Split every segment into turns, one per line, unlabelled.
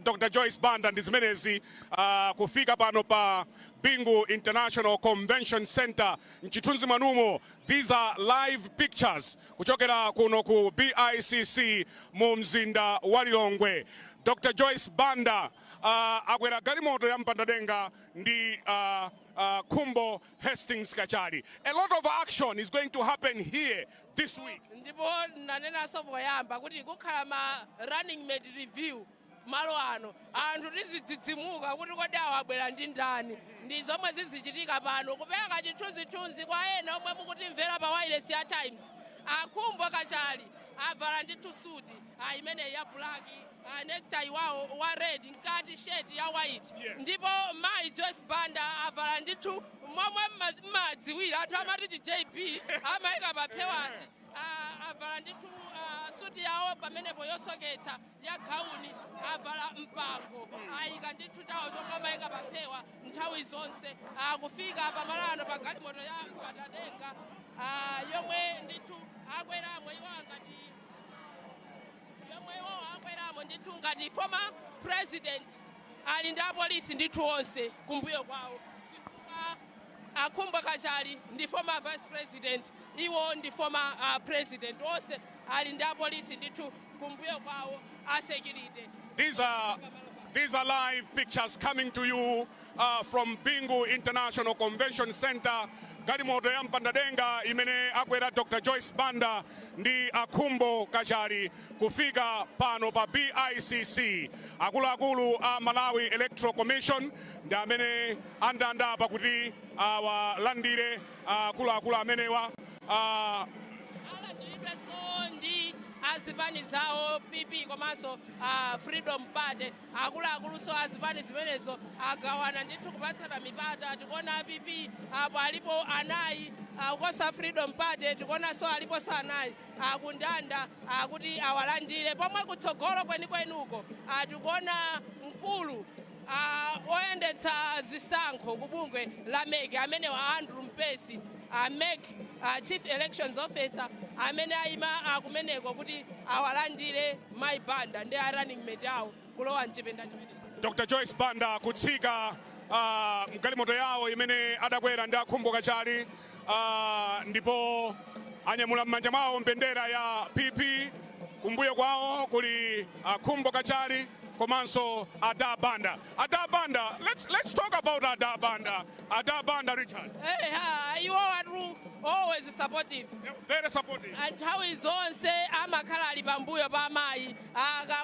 Dr. Joyce Banda ndi zimenezi kufika pano pa Bingu International Convention Center mchithunzi mwanumo. These are live pictures kuchokera kuno ku BICC mu mzinda wa Lilongwe. Dr. Joyce Banda akwera galimoto ya mpanda ndi Kumbo Hastings Kachali. A lot of action is going to happen here this week.
Ndipo nanena sobo yamba kuti kukhala ma running mate review malo ano anthu tizidzidzimuka kuti kodi awabwera ndi ndani ndi zomwe zizichitika pano kupereka chithunzithunzi kwa ena omwe mukutimvera pa wireless ya Times. Kumbo Kachali avala ndi tusuti imene ya black necktie wawo wa red nkati shirt ya white ndipo mai Joyce Banda avala ndithu momwe madziwira anthu amati JP amayika paphewachi avala ndithu suti yawo pamenepo yosoketsa ya gauni avala mpango ayika ndithu tawo zomwe amayika paphewa nthawi zonse kufika pamalano pa galimoto ya mpanda yomwe ndithu akweramo iwo angati ndithu ngati former president ali ndi apolisi ndithu onse kumbuyo kwawo chifukwa Kumbo Kachali ndi former vice president iwo ndi former president onse ali ndi apolisi ndithu kumbuyo kwawo security.
These are live pictures coming to you from Bingu International Convention Center. Galimoto ya mpanda imene akwera Dr. Joyce Banda ndi Kumbo Kachali kufika pano pa BICC. Akuluakulu a Malawi Electoral Commission ndi amene andanda pakuti walandire akuluakulu amenewa
ndi azipani zawo PP komanso Freedom Party akuluakulu so azipani zimenezo agawana ndithu kupatsana mipata. Tikuona PP apo alipo anayi kosa Freedom Party tikuona so alipo so anayi akundanda kuti awalandire pomwe kutsogolo kwenikwenuko tikuona mkulu oyendetsa zisankho kubungwe la MEC amene wa Andrew Mpesi MEC Chief Elections Officer amene ayima akumeneko kuti awalandire mai Banda ndi running mate awo kulowa mchipinda chimene.
Dr. Joyce Banda kutsika mgalimoto yawo imene adakwera ndi Kumbo Kachali ndipo anyamula m'manja mwawo mbendera ya PP kumbuyo kwawo kuli Kumbo Kachali komanso Banda. Banda, let's talk about Banda. Banda, Richard.
You are always supportive.
Very supportive.
And how is onse amakhala ali pambuyo pa mai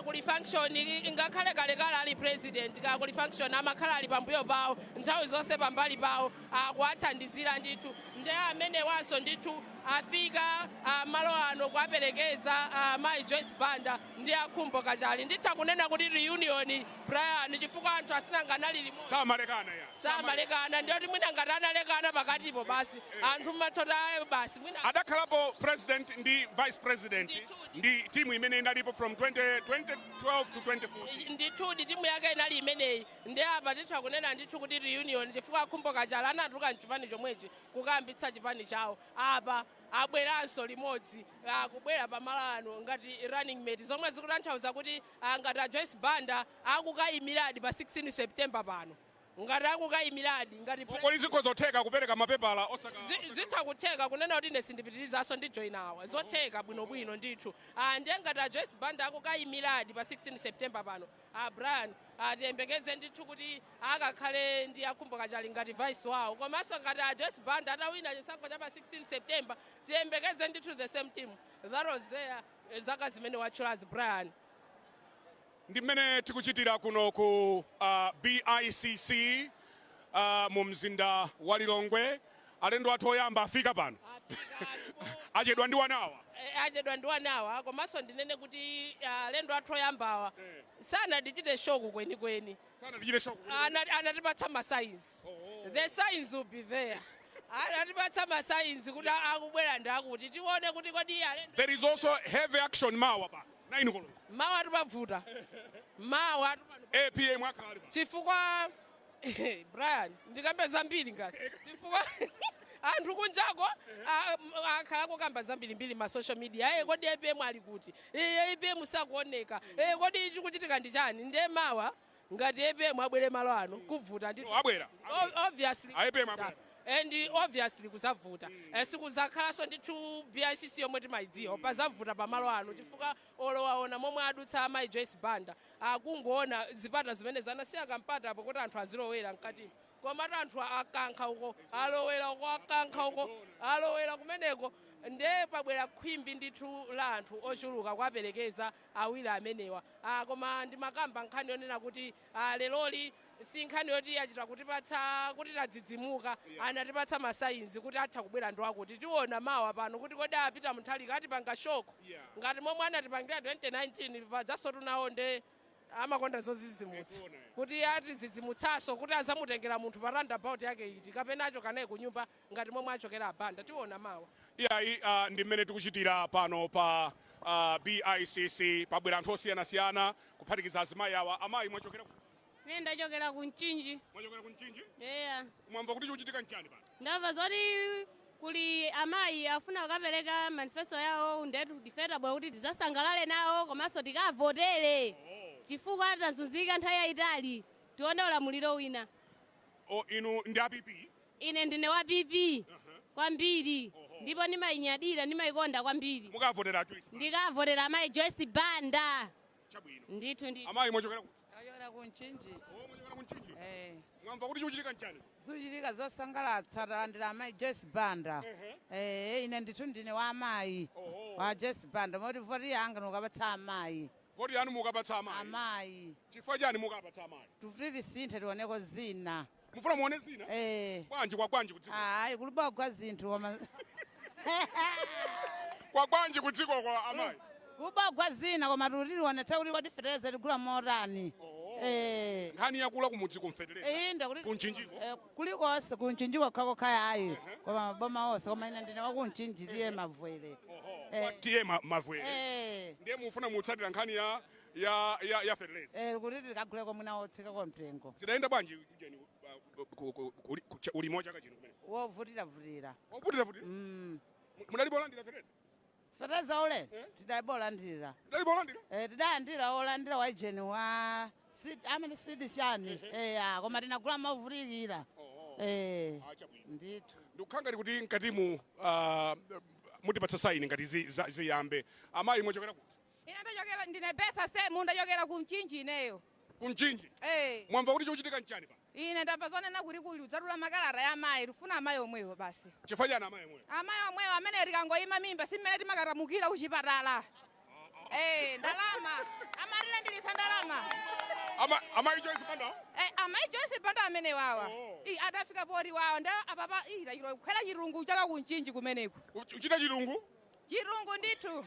kuli function ngakhale kalekale ali president kuli function amakhala ali pambuyo pawo nthawi zonse pambali pawo kuwathandizira ndithu ndi amene wanso ndithu afika malo ano kuwaperekeza mai Joyce Banda ndi Kumbo Kachali. Nditha kunena kuti reunion Brian chifukwa anthu asinanganali samalekana ndiyoti mwina ngati analekana pakatipo basi anthu matota basi mwina
adakhalapo president ndi vice president ndi timu imene inalipo from 2012 to 2014
ndithudi timu yake inali imeneyi ndi apa titha kunena ndithu kuti reunion chifukwa Kumbo Kachali anatuluka mchipani chomwechi kukayambitsa chipani chawo apa abweranso limodzi kubwera pamalano ngati running mate zomwe zikutanthauza kuti ngati Joyce Banda akukayimiradi pa 16 September pano ngati akukayimiradi ngati
zotheka kupereka mapepala osaka
zitha kutheka kunena kuti ine sindipitirizaso ndi join awa zotheka bwinobwino ndithu ndiye ngati Joyce Banda akukayimiradi pa 16 September pano Brian tiyembekeze ndithu kuti akakhale ndi Kumbo Kachali ngati vice wawo komanso ngati Joyce Banda atawina chisankho cha pa 16 September tiyembekeze ndithu the same team that was there zaka zimene watchulazi Brian.
Ndi mmene tikuchitira kuno ku BICC mu mzinda wa Lilongwe. Alendo athu oyamba afika pano achedwa ndi wanawa
komanso ndinene kuti alendo athu oyambawa sanatichite shoku kwenikweni anatipatsa masigns. The signs will be there. Anatipatsa masigns kuti akubwera ndi akuti tione kuti kodi alendo.
There is also heavy action mawa pa 9 koloko
mawa tupavuta mawa
APA mwakhala
chifukwa Brian ndikambe zambiri ngati chifukwa anthu kunjako akhalako kamba zambirimbiri ma social media kodi EPM ali kuti EPM sakuoneka kodi chikuchitika ndi chani ndiye mawa ngati EPM abwere malo ano kuvuta ndi
abwera
obviously and obviously kuzavuta sikuzakhalanso ndithu BICC yomwe timayidziwa pazavuta pamalo ano chifukwa olowaona momwe adutsa amayi Joyce Banda akungoona zipata zimene zanasiya kampata apo kuti anthu azilowera mkatimo komatu anthu akankha uko alowera uko akankha uko alowera kumeneko ndiye pabwera khwimbi ndithu la anthu ochuluka kwaperekeza awiri amenewa koma ndimakamba nkhani yonena kuti leloli si nkhani yoti achita kutipatsa kuti tadzidzimuka anatipatsa masayinzi kuti atha kubwera ndo akuti tiona mawa pano kuti kodi apita munthalika atipanga shoko ngati momwe anatipangira 2019 pajaso tunawo nde amakonda zozizimutsa kuti atizidzimutsaso kuti azamutengera munthu pa roundabout yake iti kapena achokanaye ku nyumba ngati momwe achokera Banda tiona mawa
ndi mmene tikuchitira pano pa BICC pabwera anthu osiyanasiyana kuphatikiza azimayi awa. Amayi mwachokera kuti?
Ine ndachokera ku Mchinji.
Mwachokera ku Mchinji?
Yeah.
Mwamva kuti chikuchitika nchani pano?
Ndamva zoti kuli amayi afuna kukapereka manifesto yawo ndetu defendable kuti tizasangalale nawo komanso tikavotere chifukwa atazunzika nthawi yayitali tione ulamuliro wina.
Inu ndi APP?
Ine ndine wa PP kwambiri ndipo ndimayinyadira ndimayikonda kwambiri.
Mukavotera Joyce?
Ndikavotera amayi Joyce Banda.
Chabwino.
Ndithu.
Amayi mwachokera kuti?
Ndachokera ku Mchinji.
Mwachokera ku Mchinji? Mwamva kuti chikuchitika nchani?
Zikuchitika zosangalatsa talandira amayi Joyce Banda. Ine ndithu ndine wa amayi wa Joyce Banda moti voti yanga nukapatsa amayi.
Voti yanu mukapatsa amayi?
Amayi.
Chifukwa chani mukapatsa amayi?
Tufutiri sinthe tioneko zina.
Mufuna muone zina? Bwanji kwa bwanji kudziko?
Hayi kulibogwa zinthu koma
kwa bwanji kudziko kwa amayi?
Kubogwa zina koma tulionetsa kuti kodi fertilizer ligula morani.
Nkhani yakula kumudzi kumfeteleza? Kunchinjiko?
Kulikonse kunchinjiko khakokha ayi koma maboma onse koma ine ndine wakunchinji tiye mavwere.
Tiye mavwere? Ndiye mufuna mutsatira nkhani ya fertilizer?
Kuti tikaguleko mwina wotsika kwa mtengo.
Zidayenda bwanji ujeni ulimo chaka chino kumene?
Wovutira.
Wovutira? Mudalibolandira fertilizer?
Fertilizer ole? Tidalibolandira.
Tidalibolandira?
Tidalandira olandira wa ujeni wa amene sidi chani koma tinagula mavutikira. Ndithu.
Ndikukhanga kuti mkatimu mutipatsa saini ngati ziyambe. Amayi mwachokera kuti?
Ine ndachokera ndine Betha Semu ndachokera ku Mchinji ineyo.
Ku Mchinji? Mwamva kuti chikuchitika nchani pa?
Ine ndamva zonena kuti kuli udzatula makalata ya amayi rufuna amayi omwewo basi.
Chifukwa chani amayi omwewo?
Amayi omwewo amene tikangoyima mimba simene timakatamukira kuchipatala. Ndalama. Amatilandilitsa ndalama.
Amayi Joyce Banda?
Amayi Joyce Banda amene wawa. Adafika poti wawa nda apapa kukhwela chirungu chaka ku Mchinji kumeneko.
Uchita chirungu?
Chirungu ndithu.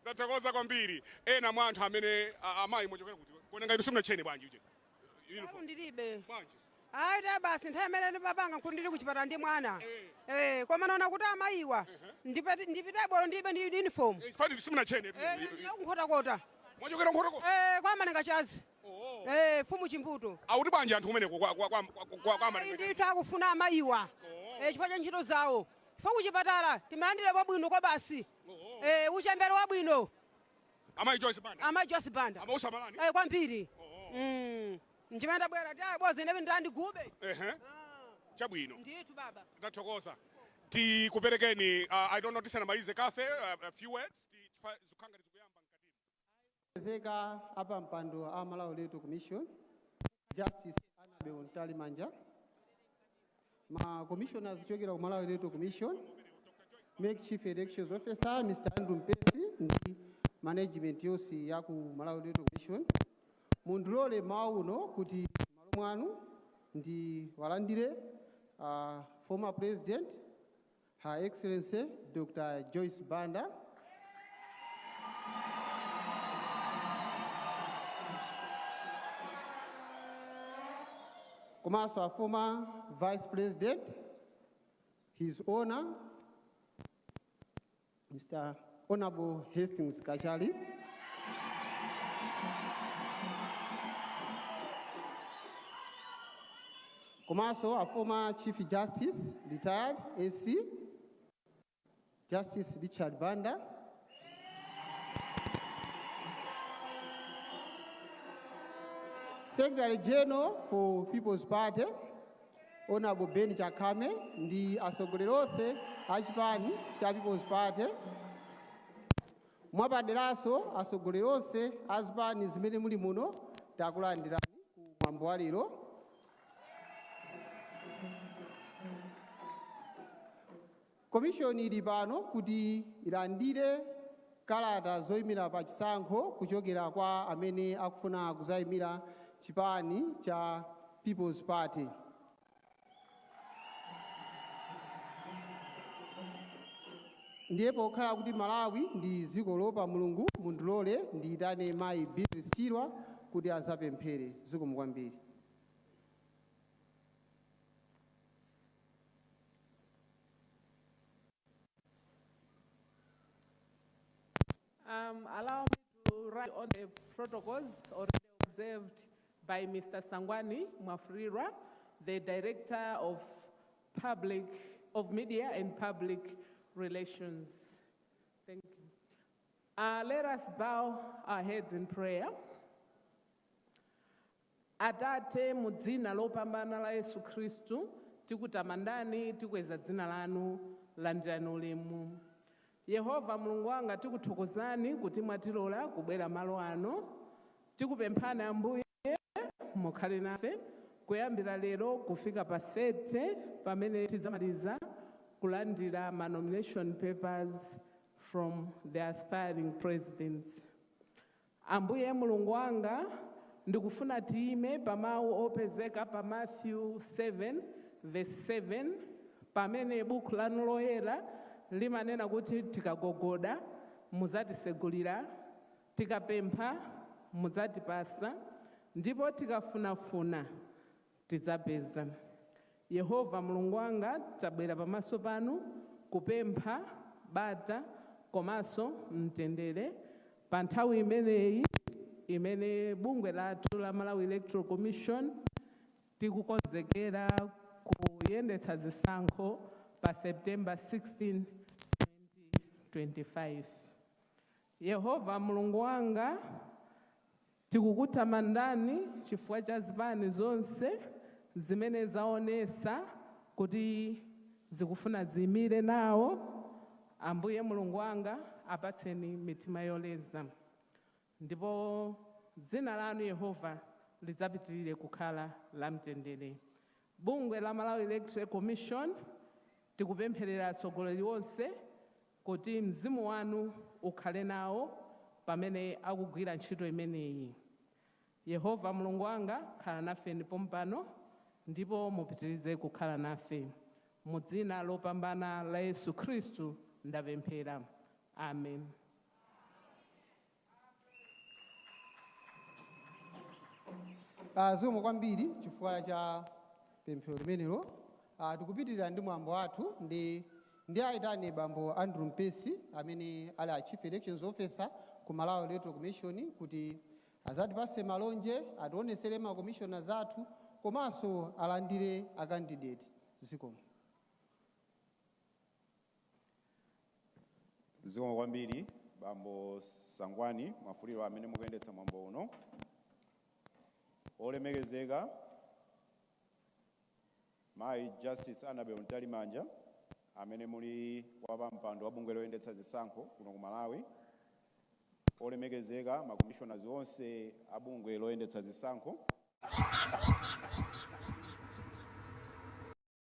Ndathokoza kwambiri. Ena mwa anthu amene amayi mwachokera kuti? Kuonenga inu simunachene bwanji uje?
Ndilibe.
Bwanji?
Ayi basi nthawi imene ndipapanga nkuti ndili kuchipatala ndi mwana. Koma naona kuti amayiwa ndipita bwalo ndibe ndi uniform.
Fani simunachene?
Nkhotakota.
Mwachokera nkhotakota?
Kwa Malenga Chazi. Fumu Chimbuto.
Akuti bwanji anthu kumeneko kwa Malenga?
Ndithu akufuna amayiwa. Chifukwa cha ntchito zawo. Chifukwa kuchipatala timalandire wabwino kwa basi. Uchembere wabwino.
Amayi Joyce Banda?
Amayi Joyce Banda.
Amausa malani?
Kwambiri. Njimenda bwera bozi nebe ndandigube.
Chabwino.
Ndithu baba.
Ndathokoza. Tikuperekeni I don't know tisanamalize kafe a few words zukhanga tikuyamba mkatimu.
Zeka hapa mpando a Malawi Legal Commission Justice Anabe Ontali Manja ma commissioners chokera ku Malawi Legal Commission make chief elections officer Mr. Andrew Mpesi ndi management yosi ya ku Malawi Legal Commission mundulole mauno kuti malo mwanu ndi walandire former president Her Excellency Dr. Joyce Banda komanso a former Vice President, His Honor, Mr. Honorable Hastings Kachali, komanso a former Chief Justice, retired AC, Justice Joyce Banda, Secretary General for People's Party, Honorable Ben Chakame, ndi atsogoleri onse a chipani cha People's Party, mwapaderaso atsogoleri onse a zipani zimene muli muno takulandirani ku mwambo wa lero. Komishoni ili pano kuti ilandire kalata zoyimira pa chisankho kuchokera kwa amene akufuna kuzayimira chipani cha People's Party. Ndiye pokhala kuti Malawi ndi dziko lopa Mulungu, mundilole ndiyitane mayi Beatrice Chirwa kuti azapemphere. Zikomo kwambiri.
Allow me to write on the protocols already observed by Mr. Sangwani Mwafrirwa, the Director of Media and Public Relations. Thank you. Let us bow our heads in prayer. Atate mu dzina lopambana la Yesu Khristu, tikutamandani, tikweza dzina lanu, landirani ulemu. Yehova Mulungu wanga tikuthokozani kuti mwatilola kubwera malo ano. Tikupemphani Ambuye mukhale nafe kuyambira lero kufika pa 30 pamene tidzamaliza kulandira ma nomination papers from the aspiring presidents. Ambuye Mulungu wanga ndikufuna tiime pa mawu opezeka pa Matthew 7 verse 7 pamene buku lanu loyera limanena kuti tikagogoda muzatisegulira, tikapempha muzatipasa, ndipo tikafunafuna tidzapeza. Yehova Mulungu wanga tabwera pamaso panu kupempha bata komanso mtendere pa nthawi imeneyi imene bungwe lathu la Malawi Electoral Commission tikukonzekera kuyendetsa zisankho pa September 16, 2025. Yehova Mulungu wanga tikukutamandani chifukwa cha zipani zonse zimene zaonesa kuti zikufuna ziyimire nawo. Ambuye Mulungu wanga apatseni mitima yoleza, ndipo dzina lanu Yehova lidzapitirire kukhala la mtendere. Bungwe la Malawi Electoral Commission tikupempherera atsogoleri onse kuti mzimu wanu ukhale nawo pamene akugwira ntchito imeneyi. Yehova Mulungu wanga khala nafe ndipo mpano, ndipo mupitirize kukhala nafe. Mu dzina lopambana la Yesu Khristu ndapemphera. Amen.
Zikomo kwambiri chifukwa cha pemphero limenelo. Tikupitirira ndi mwambo wathu ndi aitane bambo Andrew Mpesi amene ali a Chief Elections Officer ku Malawi Electoral Commission kuti azatipase malonje, ationesere ma commissioners athu komanso alandire a candidate. Zikomo.
Zikomo kwambiri bambo Sangwani Mwafrirwa amene mukuyendetsa mwambo uno. Olemekezeka Mayi Justice Manja amene muli wa mpando wa bungwe loyendetsa zisankho kuno ku Malawi. Olemekezeka ma commissioners onse a bungwe loyendetsa zisankho.